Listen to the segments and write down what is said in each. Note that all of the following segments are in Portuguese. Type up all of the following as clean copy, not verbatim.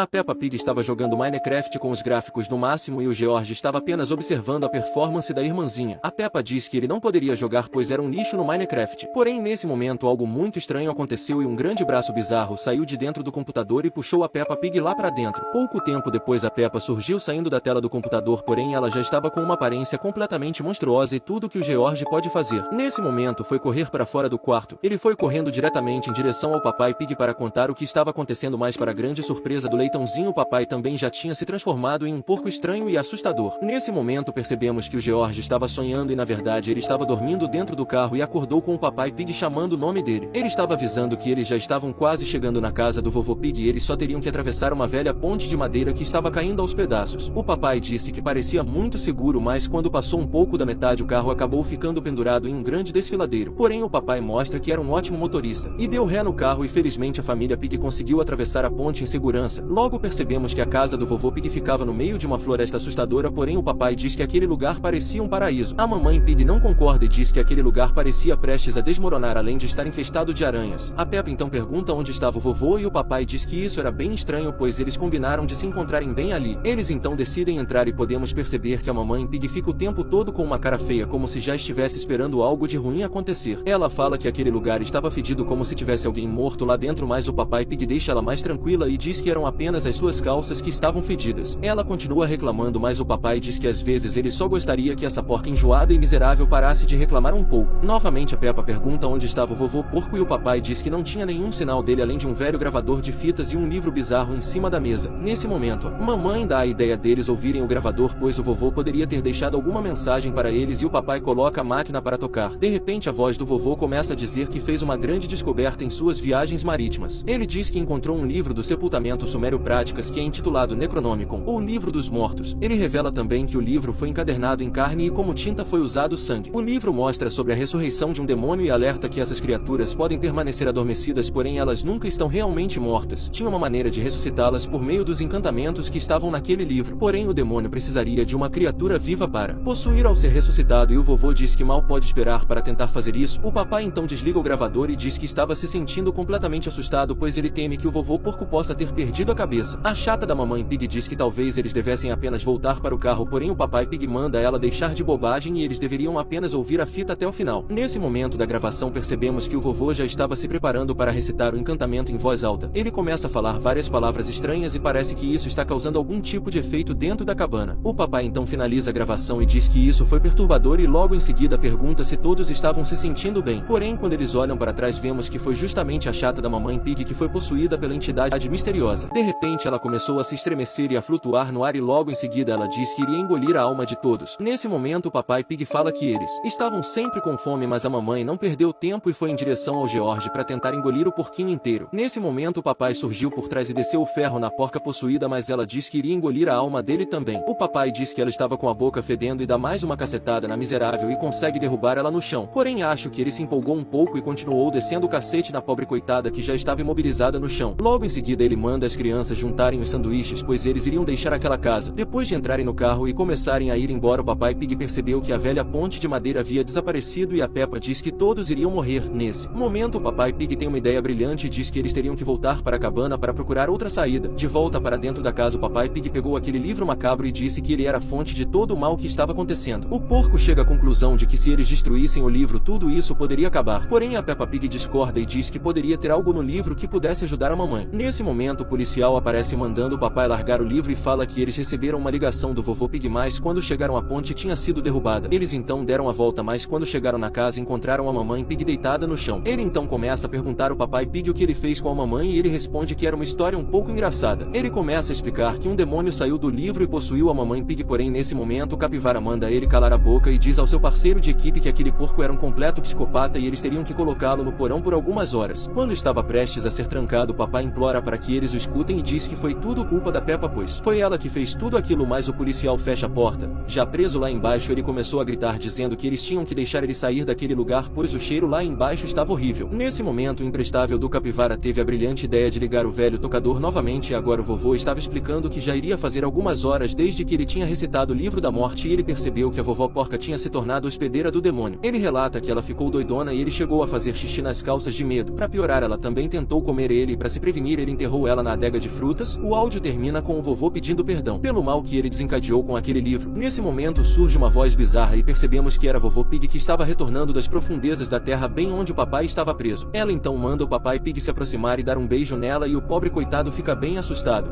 A Peppa Pig estava jogando Minecraft com os gráficos no máximo e o George estava apenas observando a performance da irmãzinha. A Peppa disse que ele não poderia jogar pois era um lixo no Minecraft. Porém, nesse momento algo muito estranho aconteceu e um grande braço bizarro saiu de dentro do computador e puxou a Peppa Pig lá para dentro. Pouco tempo depois a Peppa surgiu saindo da tela do computador, porém ela já estava com uma aparência completamente monstruosa e tudo que o George pode fazer nesse momento foi correr para fora do quarto. Ele foi correndo diretamente em direção ao Papai Pig para contar o que estava acontecendo, mas para grande surpresa do leitãozinho, o papai também já tinha se transformado em um porco estranho e assustador. Nesse momento percebemos que o George estava sonhando e na verdade ele estava dormindo dentro do carro e acordou com o Papai Pig chamando o nome dele. Ele estava avisando que eles já estavam quase chegando na casa do vovô Pig e eles só teriam que atravessar uma velha ponte de madeira que estava caindo aos pedaços. O papai disse que parecia muito seguro, mas quando passou um pouco da metade o carro acabou ficando pendurado em um grande desfiladeiro. Porém o papai mostra que era um ótimo motorista e deu ré no carro e felizmente a família Pig conseguiu atravessar a ponte em segurança. Logo percebemos que a casa do vovô Pig ficava no meio de uma floresta assustadora, porém o papai diz que aquele lugar parecia um paraíso. A mamãe Pig não concorda e diz que aquele lugar parecia prestes a desmoronar além de estar infestado de aranhas. A Peppa então pergunta onde estava o vovô e o papai diz que isso era bem estranho pois eles combinaram de se encontrarem bem ali. Eles então decidem entrar e podemos perceber que a mamãe Pig fica o tempo todo com uma cara feia como se já estivesse esperando algo de ruim acontecer. Ela fala que aquele lugar estava fedido como se tivesse alguém morto lá dentro, mas o papai Pig deixa ela mais tranquila e diz que eram apenas as suas calças que estavam fedidas. Ela continua reclamando, mas o papai diz que às vezes ele só gostaria que essa porca enjoada e miserável parasse de reclamar um pouco. Novamente a Peppa pergunta onde estava o vovô porco e o papai diz que não tinha nenhum sinal dele além de um velho gravador de fitas e um livro bizarro em cima da mesa. Nesse momento, a mamãe dá a ideia deles ouvirem o gravador pois o vovô poderia ter deixado alguma mensagem para eles e o papai coloca a máquina para tocar. De repente a voz do vovô começa a dizer que fez uma grande descoberta em suas viagens marítimas. Ele diz que encontrou um livro do sepultamento sumério Práticas que é intitulado Necronomicon, ou Livro dos Mortos. Ele revela também que o livro foi encadernado em carne e como tinta foi usado sangue. O livro mostra sobre a ressurreição de um demônio e alerta que essas criaturas podem permanecer adormecidas, porém elas nunca estão realmente mortas. Tinha uma maneira de ressuscitá-las por meio dos encantamentos que estavam naquele livro. Porém o demônio precisaria de uma criatura viva para possuir ao ser ressuscitado e o vovô diz que mal pode esperar para tentar fazer isso. O papai então desliga o gravador e diz que estava se sentindo completamente assustado pois ele teme que o vovô porco possa ter perdido a cabeça. A chata da mamãe Pig diz que talvez eles devessem apenas voltar para o carro, porém o papai Pig manda ela deixar de bobagem e eles deveriam apenas ouvir a fita até o final. Nesse momento da gravação percebemos que o vovô já estava se preparando para recitar o encantamento em voz alta. Ele começa a falar várias palavras estranhas e parece que isso está causando algum tipo de efeito dentro da cabana. O papai então finaliza a gravação e diz que isso foi perturbador e logo em seguida pergunta se todos estavam se sentindo bem. Porém quando eles olham para trás vemos que foi justamente a chata da mamãe Pig que foi possuída pela entidade misteriosa. De repente ela começou a se estremecer e a flutuar no ar e logo em seguida ela diz que iria engolir a alma de todos. Nesse momento o papai Pig fala que eles estavam sempre com fome, mas a mamãe não perdeu tempo e foi em direção ao George para tentar engolir o porquinho inteiro. Nesse momento o papai surgiu por trás e desceu o ferro na porca possuída, mas ela diz que iria engolir a alma dele também. O papai diz que ela estava com a boca fedendo e dá mais uma cacetada na miserável e consegue derrubar ela no chão. Porém acho que ele se empolgou um pouco e continuou descendo o cacete na pobre coitada que já estava imobilizada no chão. Logo em seguida ele manda as crianças juntarem os sanduíches pois eles iriam deixar aquela casa. Depois de entrarem no carro e começarem a ir embora, o papai Pig percebeu que a velha ponte de madeira havia desaparecido e a Peppa diz que todos iriam morrer. Nesse momento o papai Pig tem uma ideia brilhante e diz que eles teriam que voltar para a cabana para procurar outra saída. De volta para dentro da casa o papai Pig pegou aquele livro macabro e disse que ele era a fonte de todo o mal que estava acontecendo. O porco chega à conclusão de que se eles destruíssem o livro tudo isso poderia acabar. Porém a Peppa Pig discorda e diz que poderia ter algo no livro que pudesse ajudar a mamãe. Nesse momento o policial aparece mandando o papai largar o livro e fala que eles receberam uma ligação do vovô Pig, mas quando chegaram à ponte tinha sido derrubada. Eles então deram a volta, mas quando chegaram na casa encontraram a mamãe Pig deitada no chão. Ele então começa a perguntar ao papai Pig o que ele fez com a mamãe e ele responde que era uma história um pouco engraçada. Ele começa a explicar que um demônio saiu do livro e possuiu a mamãe Pig, porém nesse momento o capivara manda ele calar a boca e diz ao seu parceiro de equipe que aquele porco era um completo psicopata e eles teriam que colocá-lo no porão por algumas horas. Quando estava prestes a ser trancado, o papai implora para que eles o escutem e diz que foi tudo culpa da Peppa, pois foi ela que fez tudo aquilo, mas o policial fecha a porta. Já preso lá embaixo ele começou a gritar dizendo que eles tinham que deixar ele sair daquele lugar pois o cheiro lá embaixo estava horrível. Nesse momento o imprestável do capivara teve a brilhante ideia de ligar o velho tocador novamente e agora o vovô estava explicando que já iria fazer algumas horas desde que ele tinha recitado o livro da morte e ele percebeu que a vovó porca tinha se tornado hospedeira do demônio. Ele relata que ela ficou doidona e ele chegou a fazer xixi nas calças de medo. Para piorar, ela também tentou comer ele e para se prevenir ele enterrou ela na adega de de frutas, o áudio termina com o vovô pedindo perdão pelo mal que ele desencadeou com aquele livro. Nesse momento surge uma voz bizarra e percebemos que era vovô Pig que estava retornando das profundezas da terra bem onde o papai estava preso. Ela então manda o papai Pig se aproximar e dar um beijo nela e o pobre coitado fica bem assustado.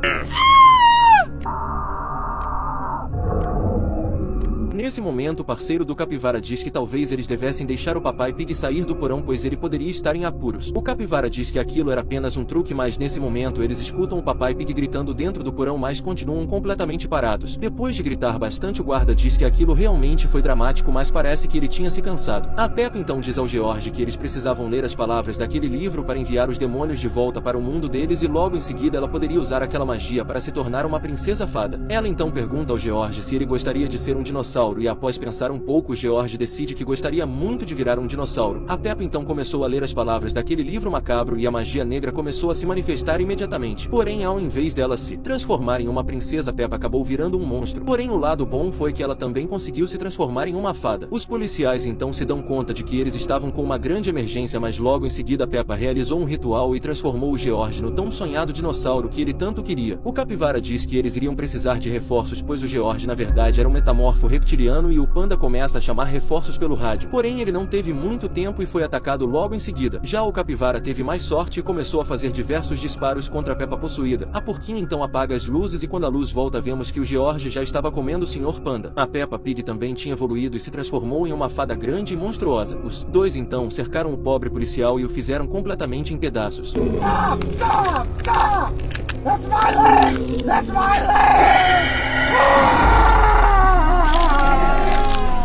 Nesse momento o parceiro do Capivara diz que talvez eles devessem deixar o papai Pig sair do porão pois ele poderia estar em apuros. O Capivara diz que aquilo era apenas um truque, mas nesse momento eles escutam o papai Pig gritando dentro do porão, mas continuam completamente parados. Depois de gritar bastante, o guarda diz que aquilo realmente foi dramático, mas parece que ele tinha se cansado. A Peppa então diz ao George que eles precisavam ler as palavras daquele livro para enviar os demônios de volta para o mundo deles e logo em seguida ela poderia usar aquela magia para se tornar uma princesa fada. Ela então pergunta ao George se ele gostaria de ser um dinossauro e após pensar um pouco, o George decide que gostaria muito de virar um dinossauro. A Peppa então começou a ler as palavras daquele livro macabro e a magia negra começou a se manifestar imediatamente. Porém, ao invés dela se transformar em uma princesa, Peppa acabou virando um monstro. Porém, o lado bom foi que ela também conseguiu se transformar em uma fada. Os policiais então se dão conta de que eles estavam com uma grande emergência, mas logo em seguida Peppa realizou um ritual e transformou o George no tão sonhado dinossauro que ele tanto queria. O Capivara diz que eles iriam precisar de reforços, pois o George na verdade era um metamorfo reptiliano e o panda começa a chamar reforços pelo rádio. Porém, ele não teve muito tempo e foi atacado logo em seguida. Já o Capivara teve mais sorte e começou a fazer diversos disparos contra a Peppa possuída. A porquinha então apaga as luzes e quando a luz volta vemos que o George já estava comendo o Sr. Panda. A Peppa Pig também tinha evoluído e se transformou em uma fada grande e monstruosa. Os dois então cercaram o pobre policial e o fizeram completamente em pedaços. Stop! Stop! Stop! That's my leg! That's my leg!